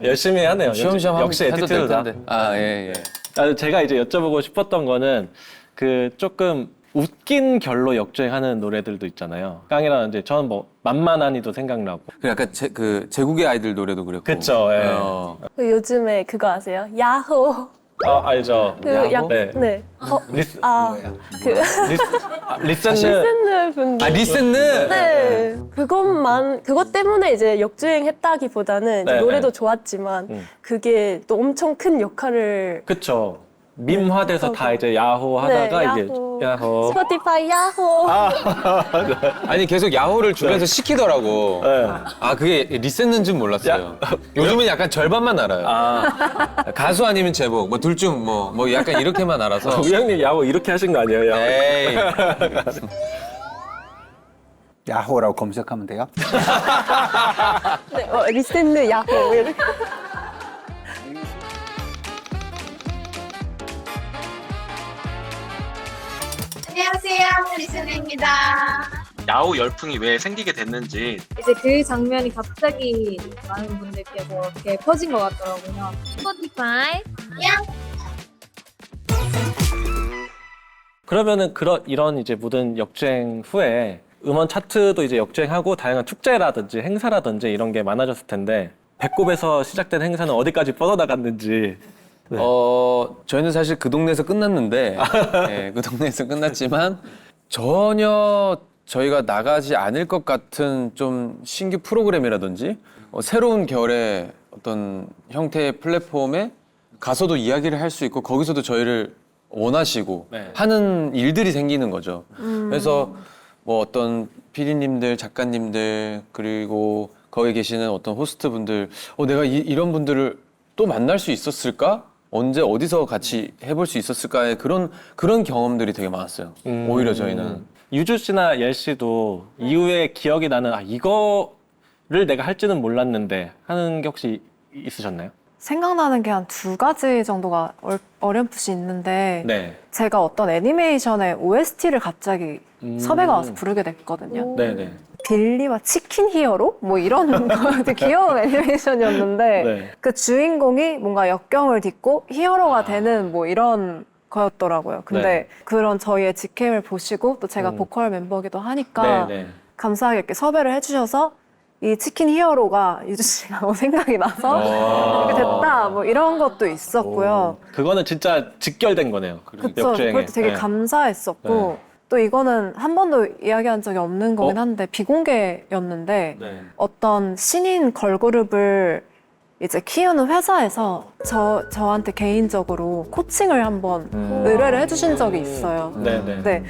열심히 하네요. 시험시험 역시 해도 될 에티튜드다. 텐데. 예. 제가 이제 여쭤보고 싶었던 거는 그 조금 웃긴 결로 역주행하는 노래들도 있잖아요. 깡이라는 이제 저는 뭐 만만하니도 생각나고. 그 약간 제국의 아이들 노래도 그랬고. 그쵸, 예. 그 요즘에 그거 아세요? 야호. 알죠. 야호? 네. 리스, 리센느. 리센느 분들. 리센느. 네. 그것 때문에 이제 역주행했다기보다는 이제 네, 노래도 네. 좋았지만 그게 또 엄청 큰 역할을 그쵸. 밈화돼서 다 이제 야호 하다가 네, 이제 야호. 야호. 스포티파이 야호. 아니 계속 야호를 주변에서 시키더라고. 네. 그게 리센는 줄 몰랐어요. 요즘은 약간 절반만 알아요. 가수 아니면 제목, 뭐 둘 중 뭐 약간 이렇게만 알아서. 우리 형님 야호 이렇게 하신 거 아니에요? 야호. 에이. 야호라고 검색하면 돼요? 네, 리센느 야호. 이렇게. 안녕하세요, 리스너입니다. 야후 열풍이 왜 생기게 됐는지 이제 그 장면이 갑자기 많은 분들께서 이렇게 퍼진 것 같더라고요. 스포티파이 그러면은 이런 이제 모든 역주행 후에 음원 차트도 이제 역주행하고 다양한 축제라든지 행사라든지 이런 게 많아졌을 텐데 배꼽에서 시작된 행사는 어디까지 뻗어나갔는지. 네. 저희는 사실 그 동네에서 끝났는데, 네, 그 동네에서 끝났지만 전혀 저희가 나가지 않을 것 같은 좀 신규 프로그램이라든지 새로운 결의 어떤 형태의 플랫폼에 가서도 이야기를 할 수 있고 거기서도 저희를 원하시고 네. 하는 일들이 생기는 거죠. 그래서 뭐 어떤 PD님들, 작가님들 그리고 거기 계시는 어떤 호스트분들 내가 이런 분들을 또 만날 수 있었을까? 언제 어디서 같이 해볼 수 있었을까의 그런 경험들이 되게 많았어요. 오히려 저희는. 유주 씨나 옐 씨도 이후에 기억이 나는 이거를 내가 할지는 몰랐는데 하는 게 혹시 있으셨나요? 생각나는 게 한 2가지 정도가 어렴풋이 있는데 네. 제가 어떤 애니메이션의 OST를 갑자기 섭외가 와서 부르게 됐거든요. 네네. 빌리와 치킨 히어로? 뭐 이런 되게 귀여운 애니메이션이었는데 네. 그 주인공이 뭔가 역경을 딛고 히어로가 되는 뭐 이런 거였더라고요. 근데 네. 그런 저희의 직캠을 보시고 또 제가 보컬 멤버기도 하니까 네네. 감사하게 이렇게 섭외를 해주셔서 이 치킨 히어로가 유주 씨가 생각이 나서 이렇게 됐다 뭐 이런 것도 있었고요. 그거는 진짜 직결된 거네요. 그쵸. 역주행에. 그것도 되게 네. 감사했었고 또 이거는 한 번도 이야기한 적이 없는 거긴 한데 비공개였는데 네. 어떤 신인 걸그룹을 이제 키우는 회사에서 저한테 개인적으로 코칭을 한번 의뢰를 해주신 적이 있어요. 네네. 네.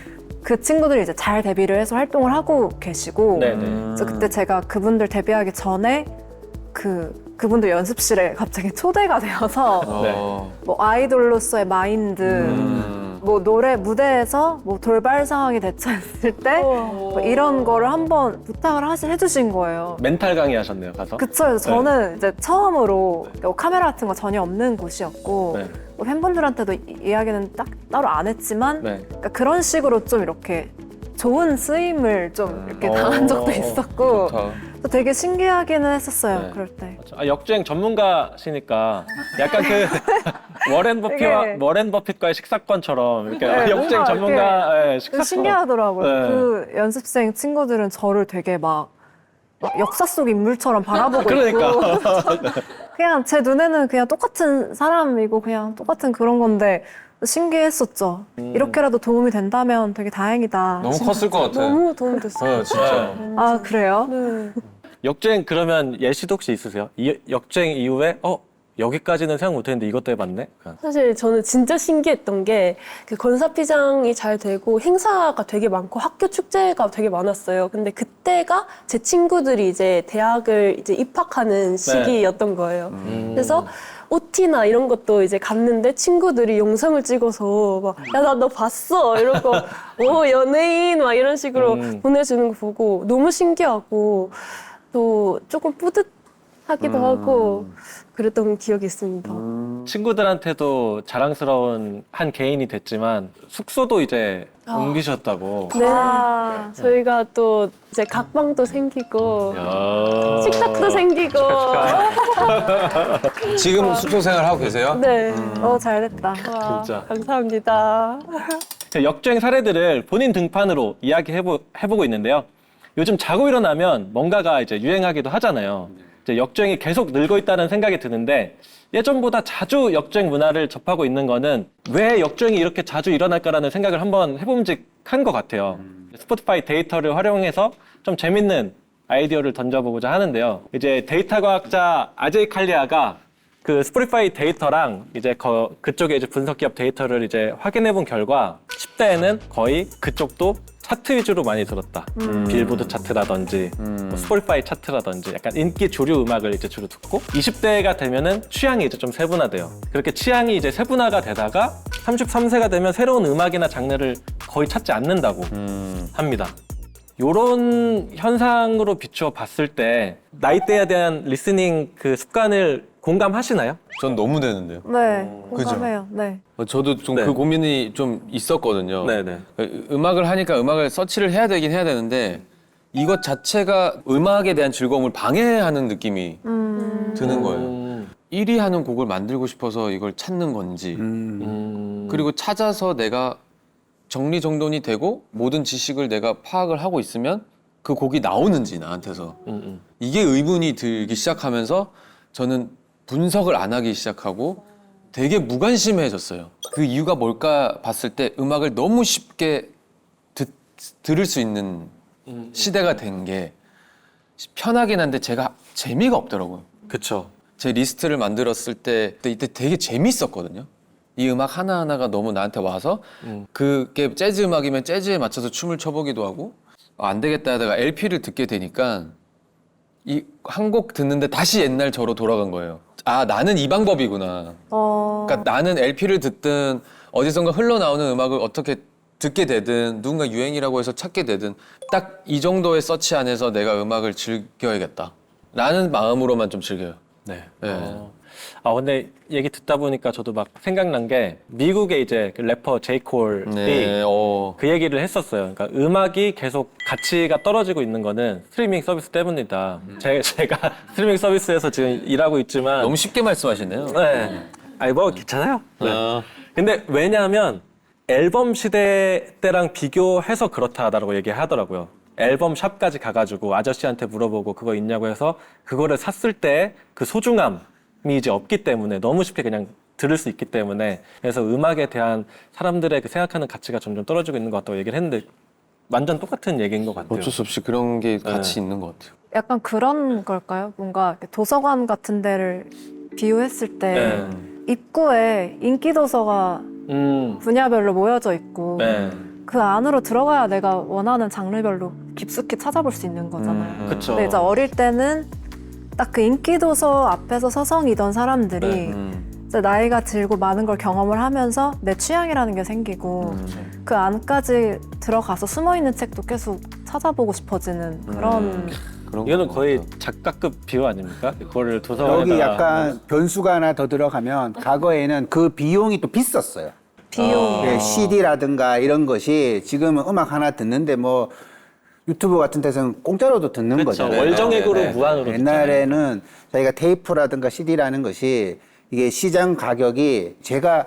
그 친구들이 이제 잘 데뷔를 해서 활동을 하고 계시고 네네. 그래서 그때 제가 그분들 데뷔하기 전에 그분들 연습실에 갑자기 초대가 되어서 어. 뭐 아이돌로서의 마인드, 뭐 노래 무대에서 뭐 돌발 상황이 대처했을 때 뭐 이런 거를 한번 부탁을 해주신 거예요. 멘탈 강의 하셨네요, 가서. 그쵸. 그래서 저는 이제 처음으로 카메라 같은 거 전혀 없는 곳이었고 네. 뭐 팬분들한테도 이야기는 따로 안 했지만 네. 그러니까 그런 식으로 좀 이렇게 좋은 쓰임을 좀 이렇게 당한 적도 있었고 좋다. 그래서 되게 신기하기는 했었어요. 네. 그럴 때. 역주행 전문가시니까 약간 그 워렌 버핏과의 식사권처럼 이렇게 네, 역주행 뭔가 전문가 좀 식사권. 신기하더라고요. 네. 그 연습생 친구들은 저를 되게 막 역사 속 인물처럼 바라보고 그러니까. 있고 그냥 제 눈에는 그냥 똑같은 사람이고 그냥 똑같은 그런 건데 신기했었죠. 이렇게라도 도움이 된다면 되게 다행이다. 너무 컸을 것 같아. 너무 도움됐어요. 진짜. 아 그래요? 네. 역주행 그러면 예시도 혹시 있으세요? 역주행 이후에 여기까지는 생각 못했는데 이것도 해봤네? 사실 저는 진짜 신기했던 게 그 건사피장이 잘 되고 행사가 되게 많고 학교 축제가 되게 많았어요. 근데 그때가 제 친구들이 이제 대학을 이제 입학하는 시기였던 거예요. 그래서 OT나 이런 것도 이제 갔는데 친구들이 영상을 찍어서 막 야 나 너 봤어 이러고 오 연예인 막 이런 식으로 보내주는 거 보고 너무 신기하고 또 조금 뿌듯하기도 하고 그랬던 기억이 있습니다. 친구들한테도 자랑스러운 한 개인이 됐지만 숙소도 이제 옮기셨다고. 네, 아. 저희가 또 이제 각방도 생기고 야. 식탁도 생기고 지금 숙소 생활 하고 계세요? 네, 잘됐다. 와, 진짜. 감사합니다. 역주행 사례들을 본인 등판으로 해보고 있는데요. 요즘 자고 일어나면 뭔가가 이제 유행하기도 하잖아요. 이제 역주행이 계속 늘고 있다는 생각이 드는데 예전보다 자주 역주행 문화를 접하고 있는 거는 왜 역주행이 이렇게 자주 일어날까라는 생각을 한번 해봄직한 것 같아요. 스포티파이 데이터를 활용해서 좀 재밌는 아이디어를 던져보고자 하는데요. 이제 데이터 과학자 아제이 칼리아가 그 스포티파이 데이터랑 이제 그쪽에 이제 분석 기업 데이터를 이제 확인해 본 결과 10대에는 거의 그쪽도 차트 위주로 많이 들었다. 빌보드 차트라든지 뭐 스포티파이 차트라든지 약간 인기 주류 음악을 이제 주로 듣고 20대가 되면은 취향이 이제 좀 세분화돼요. 그렇게 취향이 이제 세분화가 되다가 33세가 되면 새로운 음악이나 장르를 거의 찾지 않는다고 합니다. 요런 현상으로 비추어 봤을 때 나이대에 대한 리스닝 그 습관을 공감하시나요? 전 너무 되는데요. 네, 그죠? 공감해요. 네. 저도 좀 네. 그 고민이 좀 있었거든요. 네네. 음악을 하니까 음악을 서치를 해야 되긴 해야 되는데 이것 자체가 음악에 대한 즐거움을 방해하는 느낌이 드는 거예요. 1위 하는 곡을 만들고 싶어서 이걸 찾는 건지 그리고 찾아서 내가 정리정돈이 되고 모든 지식을 내가 파악을 하고 있으면 그 곡이 나오는지 나한테서 이게 의문이 들기 시작하면서 저는 분석을 안 하기 시작하고 되게 무관심해졌어요. 그 이유가 뭘까 봤을 때 음악을 너무 쉽게 들을 수 있는 시대가 된 게 편하긴 한데 제가 재미가 없더라고요. 그쵸. 제 리스트를 만들었을 때 이때 되게 재밌었거든요. 이 음악 하나하나가 너무 나한테 와서 그게 재즈 음악이면 재즈에 맞춰서 춤을 춰보기도 하고 안 되겠다 하다가 LP를 듣게 되니까 이 한 곡 듣는데 다시 옛날 저로 돌아간 거예요. 아, 나는 이 방법이구나. 그러니까 나는 LP를 듣든 어디선가 흘러나오는 음악을 어떻게 듣게 되든 누군가 유행이라고 해서 찾게 되든 딱 이 정도의 서치 안에서 내가 음악을 즐겨야겠다 라는 마음으로만 좀 즐겨요. 네. 네. 근데 얘기 듣다 보니까 저도 막 생각난 게 미국의 이제 그 래퍼 제이콜이 네, 그 얘기를 했었어요. 그러니까 음악이 계속 가치가 떨어지고 있는 거는 스트리밍 서비스 때문이다. 제가 스트리밍 서비스에서 지금 일하고 있지만 너무 쉽게 말씀하시네요. 네. 아니 뭐 괜찮아요. 네. 근데 왜냐하면 앨범 시대 때랑 비교해서 그렇다라고 얘기하더라고요. 앨범 샵까지 가가지고 아저씨한테 물어보고 그거 있냐고 해서 그거를 샀을 때 그 소중함이 이제 없기 때문에 너무 쉽게 그냥 들을 수 있기 때문에 그래서 음악에 대한 사람들의 그 생각하는 가치가 점점 떨어지고 있는 것 같다고 얘기를 했는데 완전 똑같은 얘기인 것 같아요. 어쩔 수 없이 그런 게 같이 있는 것 같아요. 약간 그런 걸까요? 뭔가 이렇게 도서관 같은 데를 비유했을 때 네. 입구에 인기 도서가 분야별로 모여져 있고 네. 그 안으로 들어가야 내가 원하는 장르별로 깊숙이 찾아볼 수 있는 거잖아요. 그쵸. 근데 이제 어릴 때는 딱 그 인기 도서 앞에서 서성이던 사람들이 네. 이제 나이가 들고 많은 걸 경험을 하면서 내 취향이라는 게 생기고 그 안까지 들어가서 숨어 있는 책도 계속 찾아보고 싶어지는 그런 그런 이거는 것 거의 같아요. 작가급 비유 아닙니까? 그거를 도서관에다가 여기 약간 변수가 하나 더 들어가면 과거에는 그 비용이 또 비쌌어요. 비용. 네, CD라든가 이런 것이 지금은 음악 하나 듣는데 뭐 유튜브 같은 데서는 공짜로도 듣는 그쵸. 거잖아요. 월정액으로 네, 네. 무한으로 옛날에는 저희가 테이프라든가 CD라는 것이 이게 시장 가격이 제가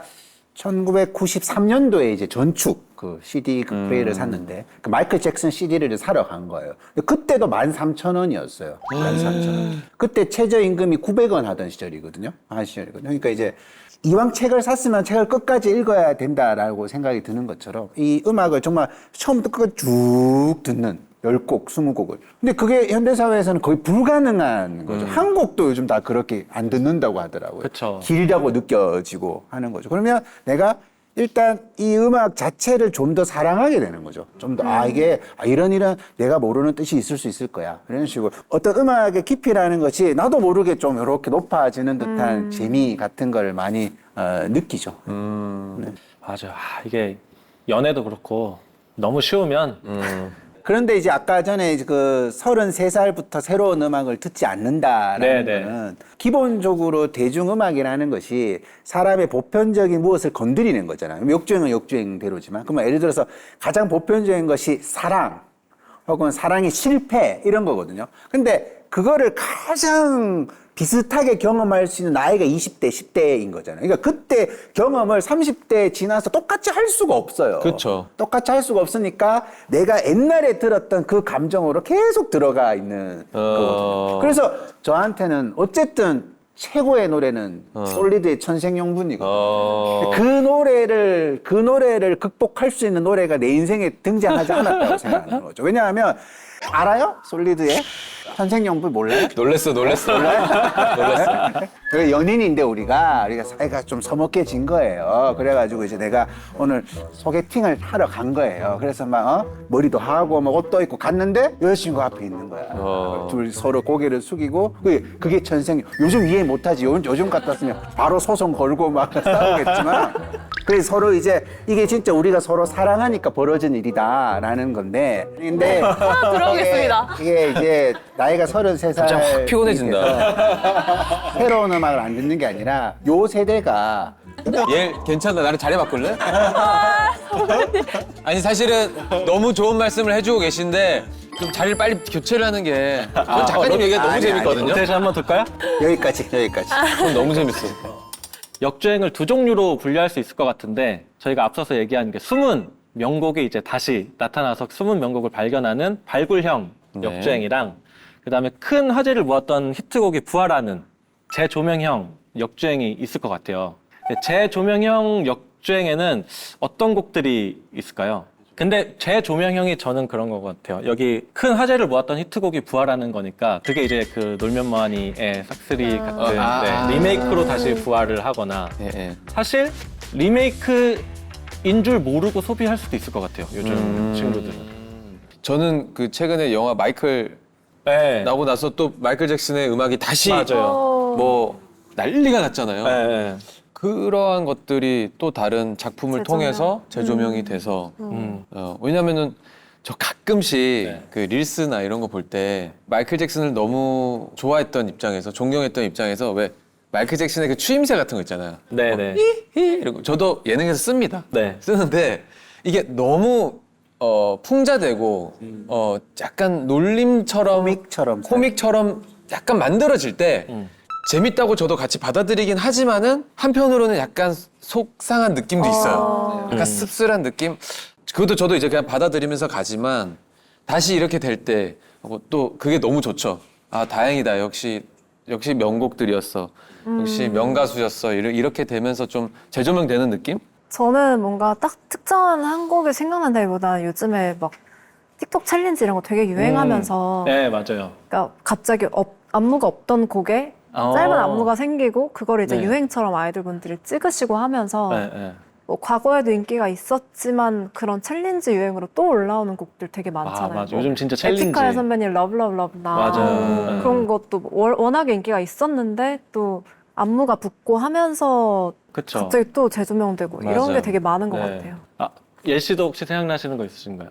1993년도에 이제 전축 그 CD 그 플레이를 샀는데 그 마이클 잭슨 CD를 사러 간 거예요. 근데 그때도 13,000원이었어요. 13,000원. 그때 최저임금이 900원 하던 시절이거든요. 한 시절이거든요. 그러니까 이제 이왕 책을 샀으면 책을 끝까지 읽어야 된다라고 생각이 드는 것처럼 이 음악을 정말 처음부터 끝까지 쭉 듣는 10곡, 20곡을. 근데 그게 현대사회에서는 거의 불가능한 거죠. 한 곡도 요즘 다 그렇게 안 듣는다고 하더라고요. 그쵸. 길다고 느껴지고 하는 거죠. 그러면 내가 일단 이 음악 자체를 좀 더 사랑하게 되는 거죠. 좀 더, 이게, 이런 내가 모르는 뜻이 있을 수 있을 거야. 이런 식으로. 어떤 음악의 깊이라는 것이 나도 모르게 좀 이렇게 높아지는 듯한 재미 같은 걸 많이 느끼죠. 네. 맞아요. 이게 연애도 그렇고 너무 쉬우면 그런데 이제 아까 전에 그 33살부터 새로운 음악을 듣지 않는다라는 네네. 거는 기본적으로 대중음악이라는 것이 사람의 보편적인 무엇을 건드리는 거잖아요. 역주행은 역주행대로지만. 그러면 예를 들어서 가장 보편적인 것이 사랑 혹은 사랑의 실패 이런 거거든요. 근데 그거를 가장 비슷하게 경험할 수 있는 나이가 20대, 10대인 거잖아요. 그러니까 그때 경험을 30대 지나서 똑같이 할 수가 없어요. 그쵸. 똑같이 할 수가 없으니까 내가 옛날에 들었던 그 감정으로 계속 들어가 있는 거거든요. 그래서 저한테는 어쨌든 최고의 노래는 솔리드의 천생연분이거든요. 그 노래를 극복할 수 있는 노래가 내 인생에 등장하지 않았다고 생각하는 거죠. 왜냐하면 알아요? 솔리드의 천생연분 몰라요? 놀랬어. 그 연인인데 우리가 사이가 좀 서먹해진 거예요. 그래가지고 이제 내가 오늘 소개팅을 하러 간 거예요. 그래서 막 머리도 하고 막 옷도 입고 갔는데 여자친구 앞에 있는 거야. 둘 서로 고개를 숙이고 그게 천생. 요즘 이해 못하지. 요즘 같았으면 바로 소송 걸고 막 싸우겠지만. 그래서 서로 이제 이게 진짜 우리가 서로 사랑하니까 벌어진 일이다라는 건데. 근데 들어오겠습니다. 이게 이제 나이가 33살. 갑자기 확 피곤해진다. 새로운 음악을 안 듣는 게 아니라 요 세대가 얘 괜찮다. 나를 자리 바꿀래? 아니 사실은 너무 좋은 말씀을 해주고 계신데 좀 자리를 빨리 교체를 하는 게 전 작가님 얘기가 너무 아니, 재밌거든요. 로테이션 한번 둘까요? 여기까지. 그건 너무 재밌어. 역주행을 두 종류로 분류할 수 있을 것 같은데 저희가 앞서서 얘기한 게 숨은 명곡이 이제 다시 나타나서 숨은 명곡을 발견하는 발굴형 네. 역주행이랑 그다음에 큰 화제를 모았던 히트곡이 부활하는 재조명형 역주행이 있을 것 같아요. 재조명형 역주행에는 어떤 곡들이 있을까요? 근데 재조명형이 저는 그런 것 같아요. 여기 큰 화제를 모았던 히트곡이 부활하는 거니까 그게 이제 그 놀면 뭐하니의 싹쓸이 같은 네, 리메이크로 다시 부활을 하거나 예. 사실 리메이크인 줄 모르고 소비할 수도 있을 것 같아요. 요즘 친구들은. 저는 그 최근에 영화 마이클 네. 나오고 나서 또 마이클 잭슨의 음악이 다시 맞아요. 뭐 난리가 났잖아요. 네. 그러한 것들이 또 다른 작품을 재조명. 통해서 재조명이 돼서 왜냐면은 저 가끔씩 네. 그 릴스나 이런 거 볼 때 마이클 잭슨을 너무 좋아했던 입장에서 존경했던 입장에서 왜 마이클 잭슨의 그 추임새 같은 거 있잖아요. 네네. 이러고 저도 예능에서 씁니다. 네. 쓰는데 이게 너무 풍자되고 약간 놀림처럼 코믹처럼 약간 만들어질 때 재밌다고 저도 같이 받아들이긴 하지만은 한편으로는 약간 속상한 느낌도 있어요. 약간 씁쓸한 느낌. 그것도 저도 이제 그냥 받아들이면서 가지만 다시 이렇게 될 때 또 그게 너무 좋죠. 다행이다. 역시 명곡들이었어. 역시 명가수였어. 이렇게 되면서 좀 재조명되는 느낌? 저는 뭔가 딱 특정한 한 곡이 생각난다기보다 요즘에 막 틱톡 챌린지 이런 거 되게 유행하면서 네, 맞아요. 그러니까 갑자기 안무가 없던 곡에 짧은 안무가 생기고 그걸 이제 네. 유행처럼 아이돌분들이 찍으시고 하면서 네, 네. 뭐 과거에도 인기가 있었지만 그런 챌린지 유행으로 또 올라오는 곡들 되게 많잖아요. 맞아. 요즘 진짜 챌린지. 에픽하이 선배님 러브러브러브나 맞아요. 그런 것도 워낙에 인기가 있었는데 또 안무가 붙고 하면서 그쵸. 갑자기 또 재조명되고 이런 맞아요. 게 되게 많은 것 네. 같아요. 예 씨도 혹시 생각나시는 거 있으신가요?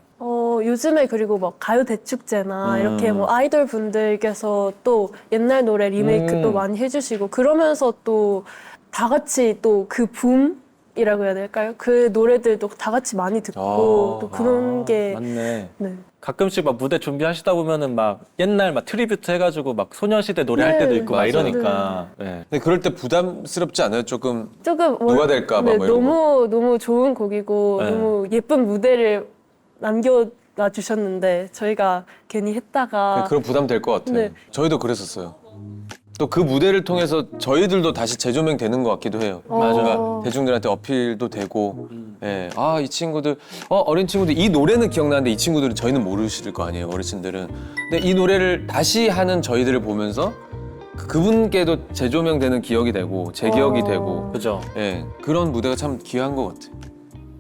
요즘에 그리고 뭐 가요 대축제나 이렇게 뭐 아이돌 분들께서 또 옛날 노래 리메이크 또 많이 해주시고 그러면서 또 다 같이 또 그 붐이라고 해야 될까요? 그 노래들도 다 같이 많이 듣고 또 그런 게 맞네. 네. 가끔씩 막 무대 준비하시다 보면은 막 옛날 막 트리뷰트 해가지고 막 소녀시대 노래 할 네, 때도 있고 막 맞아요. 이러니까. 네. 근데 그럴 때 부담스럽지 않아요? 조금 조금 누가 될까 봐 네, 뭐 이런 너무 좋은 곡이고 네. 너무 예쁜 무대를 남겨놔 주셨는데 저희가 괜히 했다가 그런 부담 될 것 같아요. 네. 저희도 그랬었어요. 또 그 무대를 통해서 저희들도 다시 재조명되는 것 같기도 해요. 뭔가 대중들한테 어필도 되고, 예, 아, 이 친구들, 어린 친구들 이 노래는 기억나는데 이 친구들은 저희는 모르실 거 아니에요, 어르신들은. 근데 이 노래를 다시 하는 저희들을 보면서 그분께도 재조명되는 기억이 되고 재기억이 되고, 그죠. 예, 그런 무대가 참 귀한 것 같아요.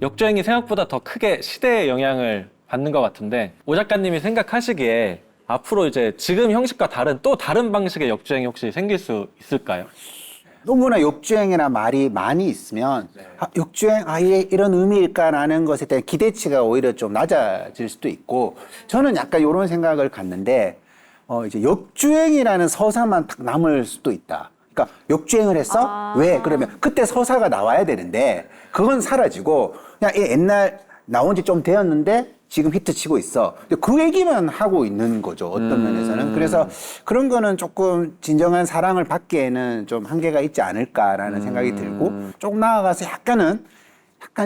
역주행이 생각보다 더 크게 시대의 영향을 받는 것 같은데 오 작가님이 생각하시기에 앞으로 이제 지금 형식과 다른 또 다른 방식의 역주행이 혹시 생길 수 있을까요? 너무나 역주행이나 말이 많이 있으면 역주행 이런 의미일까라는 것에 대한 기대치가 오히려 좀 낮아질 수도 있고 저는 약간 이런 생각을 갖는데 이제 역주행이라는 서사만 딱 남을 수도 있다. 그러니까 역주행을 했어? 왜? 그러면 그때 서사가 나와야 되는데 그건 사라지고 그냥 옛날 나온 지 좀 되었는데 지금 히트 치고 있어. 그 얘기만 하고 있는 거죠. 어떤 면에서는. 그래서 그런 거는 조금 진정한 사랑을 받기에는 좀 한계가 있지 않을까라는 생각이 들고 조금 나아가서 약간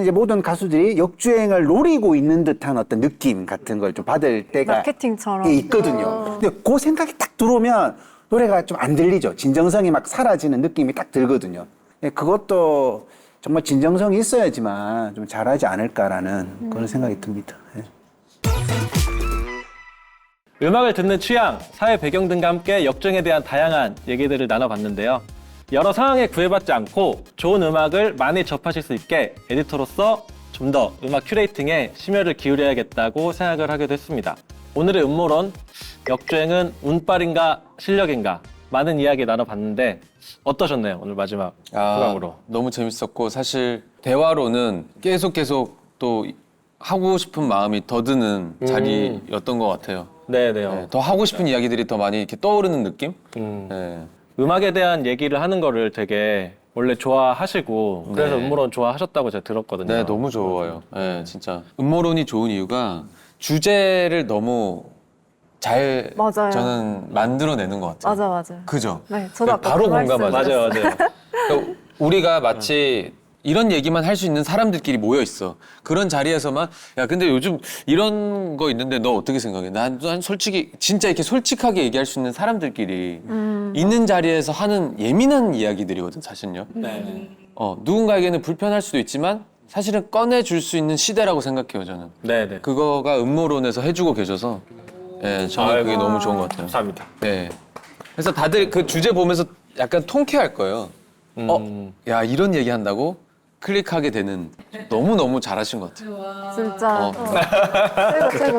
이제 모든 가수들이 역주행을 노리고 있는 듯한 어떤 느낌 같은 걸 좀 받을 때가 마케팅처럼. 있거든요. 근데 그 생각이 딱 들어오면 노래가 좀 안 들리죠. 진정성이 막 사라지는 느낌이 딱 들거든요. 그것도 정말 진정성이 있어야지만 좀 잘하지 않을까라는 그런 생각이 듭니다. 네. 음악을 듣는 취향, 사회 배경 등과 함께 역주행에 대한 다양한 얘기들을 나눠봤는데요. 여러 상황에 구애받지 않고 좋은 음악을 많이 접하실 수 있게 에디터로서 좀 더 음악 큐레이팅에 심혈을 기울여야겠다고 생각을 하기도 했습니다. 오늘의 음모론, 역주행은 운빨인가 실력인가 많은 이야기 나눠봤는데 어떠셨나요? 오늘 마지막 소감으로. 너무 재밌었고 사실 대화로는 계속 또 하고 싶은 마음이 더 드는 자리였던 것 같아요. 네네요. 네, 더 하고 싶은 이야기들이 더 많이 이렇게 떠오르는 느낌? 네. 음악에 대한 얘기를 하는 거를 되게 원래 좋아하시고 그래서 네. 음모론 좋아하셨다고 제가 들었거든요. 네, 너무 좋아요. 네, 진짜 음모론이 좋은 이유가 주제를 너무 잘 맞아요. 저는 만들어내는 것 같아요. 맞아. 그죠? 네, 저도 아까 바로 그 말씀 공감하죠. 맞아요. 그러니까 우리가 마치 이런 얘기만 할 수 있는 사람들끼리 모여 있어. 그런 자리에서만 야 근데 요즘 이런 거 있는데 너 어떻게 생각해? 난 솔직히 진짜 이렇게 솔직하게 얘기할 수 있는 사람들끼리 있는 자리에서 하는 예민한 이야기들이거든 사실은요. 네. 누군가에게는 불편할 수도 있지만 사실은 꺼내줄 수 있는 시대라고 생각해요 저는. 네네. 그거가 음모론에서 해주고 계셔서 예, 저는 그게 너무 좋은 것 같아요. 감사합니다. 네. 그래서 다들 그 주제 보면서 약간 통쾌할 거예요. 야 이런 얘기 한다고 클릭하게 되는 너무 잘하신 것 같아요. 진짜 최고.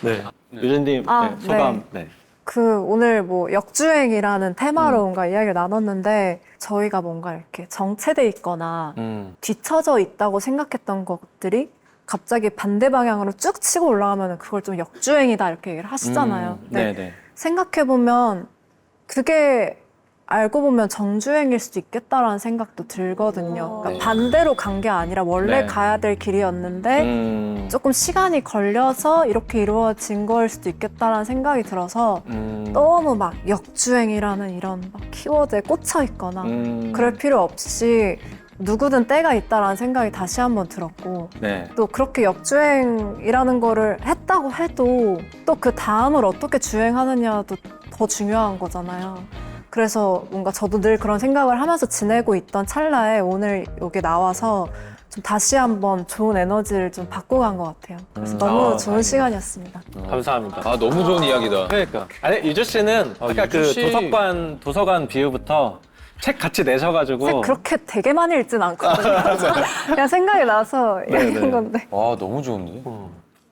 네. 유진님 아, 소감. 네. 그 오늘 뭐 역주행이라는 테마로 뭔가 이야기를 나눴는데 저희가 뭔가 이렇게 정체돼 있거나 뒤처져 있다고 생각했던 것들이 갑자기 반대 방향으로 쭉 치고 올라가면 그걸 좀 역주행이다 이렇게 얘기를 하시잖아요. 근데 네네. 생각해보면 그게 알고 보면 정주행일 수도 있겠다라는 생각도 들거든요. 그러니까 반대로 간 게 아니라 원래 네. 가야 될 길이었는데 조금 시간이 걸려서 이렇게 이루어진 거일 수도 있겠다라는 생각이 들어서 너무 막 역주행이라는 이런 막 키워드에 꽂혀 있거나 그럴 필요 없이 누구든 때가 있다라는 생각이 다시 한번 들었고 네. 또 그렇게 역주행이라는 거를 했다고 해도 또 그 다음을 어떻게 주행하느냐도 더 중요한 거잖아요. 그래서 뭔가 저도 늘 그런 생각을 하면서 지내고 있던 찰나에 오늘 여기 나와서 좀 다시 한번 좋은 에너지를 좀 받고 간 것 같아요. 그래서 너무 좋은 시간이었습니다. 감사합니다. 아 너무 좋은 이야기다. 그러니까. 아니, 유주 씨는 아까 유주 그 씨. 도서관 비유부터 책 같이 내셔가지고. 책 그렇게 되게 많이 읽진 않거든요. 그냥 생각이 나서 읽은 건데. 와 너무 좋은데.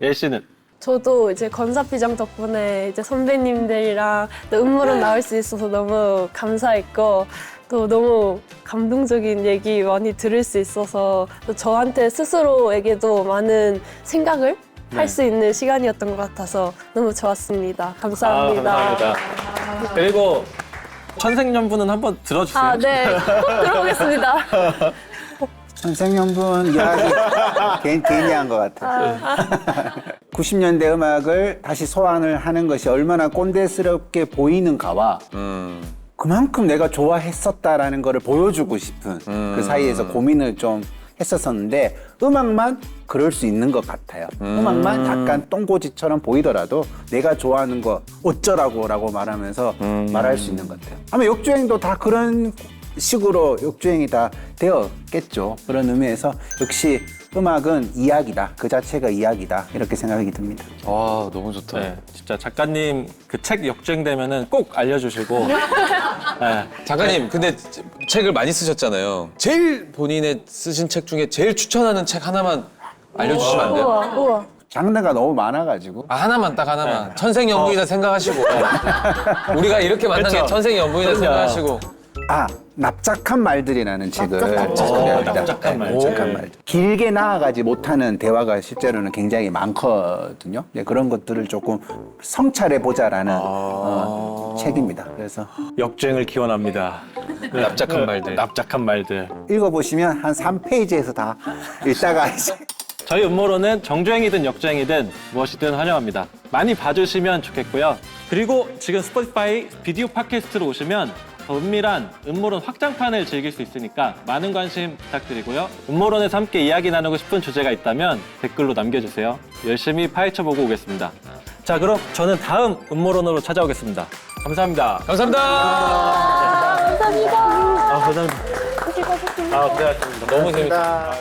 예일 씨는? 저도 이제 권사피정 덕분에 이제 선배님들이랑 또 음모론 나올 수 있어서 너무 감사했고 또 너무 감동적인 얘기 많이 들을 수 있어서 또 저한테 스스로에게도 많은 생각을 할 수 있는 시간이었던 것 같아서 너무 좋았습니다. 감사합니다. 감사합니다. 그리고 천생연분은 한번 들어주세요. 아, 네. 꼭 들어보겠습니다. 천생연분 이야기 괜히 한 것 같아요. 90년대 음악을 다시 소환을 하는 것이 얼마나 꼰대스럽게 보이는가와 그만큼 내가 좋아했었다라는 거를 보여주고 싶은 그 사이에서 고민을 좀 했었었는데 음악만 그럴 수 있는 것 같아요. 음악만 약간 똥꼬지처럼 보이더라도 내가 좋아하는 거 어쩌라고라고 말하면서 말할 수 있는 것 같아요. 아마 역주행도 다 그런 식으로 역주행이 다 되었겠죠. 그런 의미에서 역시 음악은 이야기다. 그 자체가 이야기다. 이렇게 생각이 듭니다. 와 너무 좋다. 네, 진짜 작가님 그 책 역주행되면은 꼭 알려주시고. 네. 작가님 근데 책을 많이 쓰셨잖아요. 제일 본인의 쓰신 책 중에 제일 추천하는 책 하나만 알려주시면 안 돼요? 우와. 장르가 너무 많아가지고 아 하나만 딱 하나만. 천생연분이다 생각하시고 우리가 이렇게 만난 게 그쵸. 천생연분이다 그럼요. 생각하시고. 납작한 말들이라는 책을 납작한 찾아냅니다. 납작한 말. 납작한 말. 길게 나아가지 못하는 대화가 실제로는 굉장히 많거든요. 네, 그런 것들을 조금 성찰해 보자라는 책입니다. 그래서 역주행을 기원합니다. 납작한 말들. 납작한 말들. 읽어보시면 한 3페이지에서 다 읽다가 이제 저희 음모론은 정주행이든 역주행이든 무엇이든 환영합니다. 많이 봐주시면 좋겠고요. 그리고 지금 스포티파이 비디오 팟캐스트로 오시면 더 은밀한 음모론 확장판을 즐길 수 있으니까 많은 관심 부탁드리고요. 음모론에서 함께 이야기 나누고 싶은 주제가 있다면 댓글로 남겨주세요. 열심히 파헤쳐보고 오겠습니다. 자, 그럼 저는 다음 음모론으로 찾아오겠습니다. 감사합니다. 감사합니다. 감사합니다. 고생하셨습니다. 너무 재밌다.